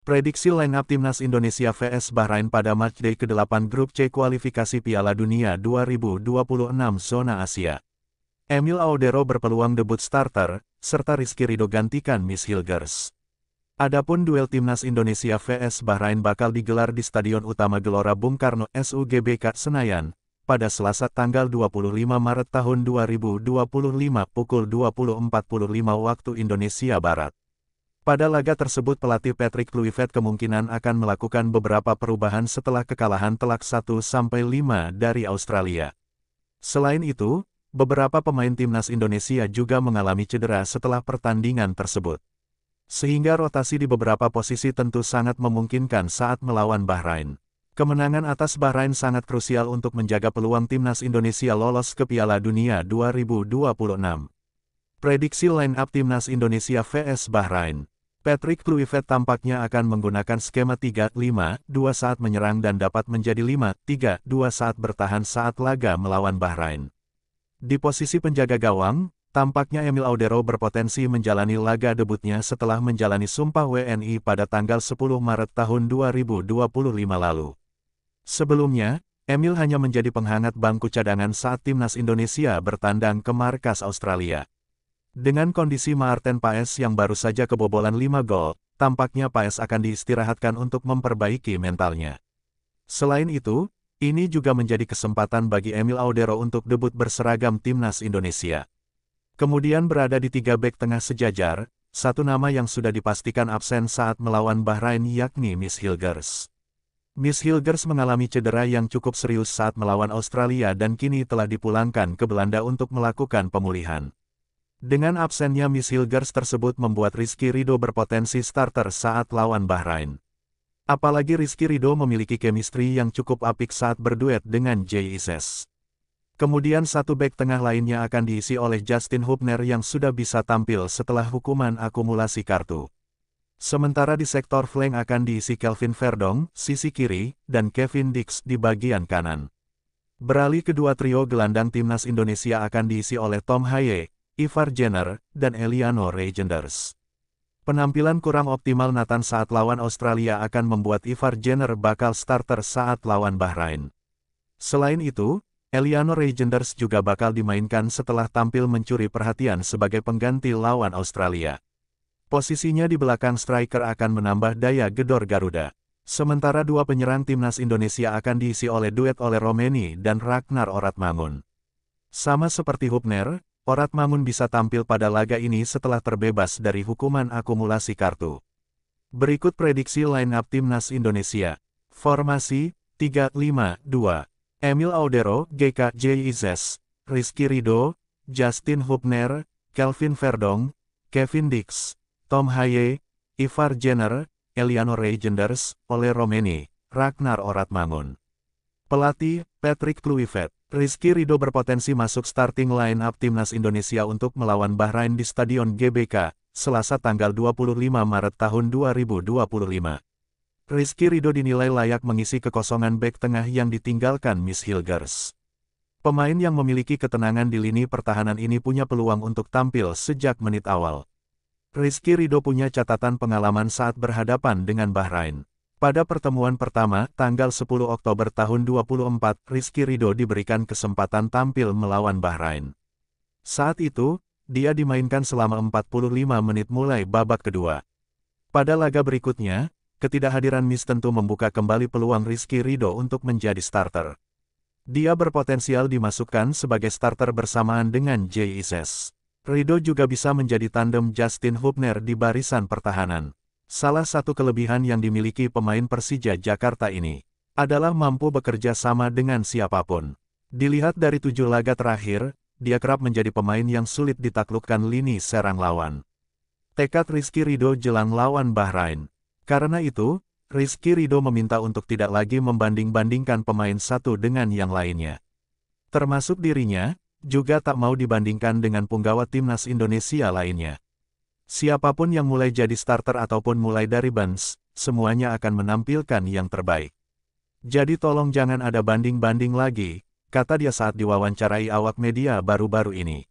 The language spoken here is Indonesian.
Prediksi line-up Timnas Indonesia vs Bahrain pada matchday ke-8 Grup C kualifikasi Piala Dunia 2026 Zona Asia. Emil Audero berpeluang debut starter, serta Rizky Ridho gantikan Miss Hilgers. Adapun duel Timnas Indonesia vs Bahrain bakal digelar di Stadion Utama Gelora Bung Karno SUGBK Senayan, pada Selasa tanggal 25 Maret tahun 2025 pukul 20.45 waktu Indonesia Barat. Pada laga tersebut pelatih Patrick Kluivert kemungkinan akan melakukan beberapa perubahan setelah kekalahan telak 1-5 dari Australia. Selain itu, beberapa pemain Timnas Indonesia juga mengalami cedera setelah pertandingan tersebut. Sehingga rotasi di beberapa posisi tentu sangat memungkinkan saat melawan Bahrain. Kemenangan atas Bahrain sangat krusial untuk menjaga peluang Timnas Indonesia lolos ke Piala Dunia 2026. Prediksi line-up Timnas Indonesia vs Bahrain. Patrick Kluivert tampaknya akan menggunakan skema 3-5-2 saat menyerang dan dapat menjadi 5-3-2 saat bertahan saat laga melawan Bahrain. Di posisi penjaga gawang, tampaknya Emil Audero berpotensi menjalani laga debutnya setelah menjalani sumpah WNI pada tanggal 10 Maret tahun 2025 lalu. Sebelumnya, Emil hanya menjadi penghangat bangku cadangan saat Timnas Indonesia bertandang ke markas Australia. Dengan kondisi Maarten Paes yang baru saja kebobolan 5 gol, tampaknya Paes akan diistirahatkan untuk memperbaiki mentalnya. Selain itu, ini juga menjadi kesempatan bagi Emil Audero untuk debut berseragam Timnas Indonesia. Kemudian berada di 3 bek tengah sejajar, satu nama yang sudah dipastikan absen saat melawan Bahrain yakni Miss Hilgers. Miss Hilgers mengalami cedera yang cukup serius saat melawan Australia dan kini telah dipulangkan ke Belanda untuk melakukan pemulihan. Dengan absennya Miss Hilgers tersebut membuat Rizky Ridho berpotensi starter saat lawan Bahrain. Apalagi Rizky Ridho memiliki chemistry yang cukup apik saat berduet dengan Jay Ises. Kemudian satu bek tengah lainnya akan diisi oleh Justin Hubner yang sudah bisa tampil setelah hukuman akumulasi kartu. Sementara di sektor flank akan diisi Kelvin Verdong, sisi kiri, dan Kevin Dix di bagian kanan. Beralih kedua trio gelandang Timnas Indonesia akan diisi oleh Tom Haye, Ivar Jenner, dan Eliano Reijenders. Penampilan kurang optimal Nathan saat lawan Australia akan membuat Ivar Jenner bakal starter saat lawan Bahrain. Selain itu, Eliano Reijenders juga bakal dimainkan setelah tampil mencuri perhatian sebagai pengganti lawan Australia. Posisinya di belakang striker akan menambah daya gedor Garuda. Sementara dua penyerang Timnas Indonesia akan diisi oleh duet oleh Romeni dan Ragnar Oratmangun. Sama seperti Hubner, Oratmangun bisa tampil pada laga ini setelah terbebas dari hukuman akumulasi kartu. Berikut prediksi line-up Timnas Indonesia. Formasi, 3-5-2. Emil Audero, GKJIZS, Rizky Ridho, Justin Hubner, Kelvin Verdong, Kevin Dix, Tom Haye, Ivar Jenner, Eliano Reijenders, Ole Romeni, Ragnar Oratmangun. Pelatih, Patrick Kluivert. Rizky Ridho berpotensi masuk starting line-up Timnas Indonesia untuk melawan Bahrain di Stadion GBK, Selasa tanggal 25 Maret tahun 2025. Rizky Ridho dinilai layak mengisi kekosongan bek tengah yang ditinggalkan Miss Hilgers. Pemain yang memiliki ketenangan di lini pertahanan ini punya peluang untuk tampil sejak menit awal. Rizky Ridho punya catatan pengalaman saat berhadapan dengan Bahrain. Pada pertemuan pertama, tanggal 10 Oktober tahun 2024, Rizky Ridho diberikan kesempatan tampil melawan Bahrain. Saat itu, dia dimainkan selama 45 menit mulai babak kedua. Pada laga berikutnya, ketidakhadiran Miss tentu membuka kembali peluang Rizky Ridho untuk menjadi starter. Dia berpotensial dimasukkan sebagai starter bersamaan dengan Jay Ises. Ridho juga bisa menjadi tandem Justin Hubner di barisan pertahanan. Salah satu kelebihan yang dimiliki pemain Persija Jakarta ini adalah mampu bekerja sama dengan siapapun. Dilihat dari 7 laga terakhir, dia kerap menjadi pemain yang sulit ditaklukkan lini serang lawan. Tekad Rizky Ridho jelang lawan Bahrain. Karena itu, Rizky Ridho meminta untuk tidak lagi membanding-bandingkan pemain satu dengan yang lainnya. Termasuk dirinya, juga tak mau dibandingkan dengan punggawa Timnas Indonesia lainnya. Siapapun yang mulai jadi starter ataupun mulai dari bench, semuanya akan menampilkan yang terbaik. Jadi tolong jangan ada banding-banding lagi, kata dia saat diwawancarai awak media baru-baru ini.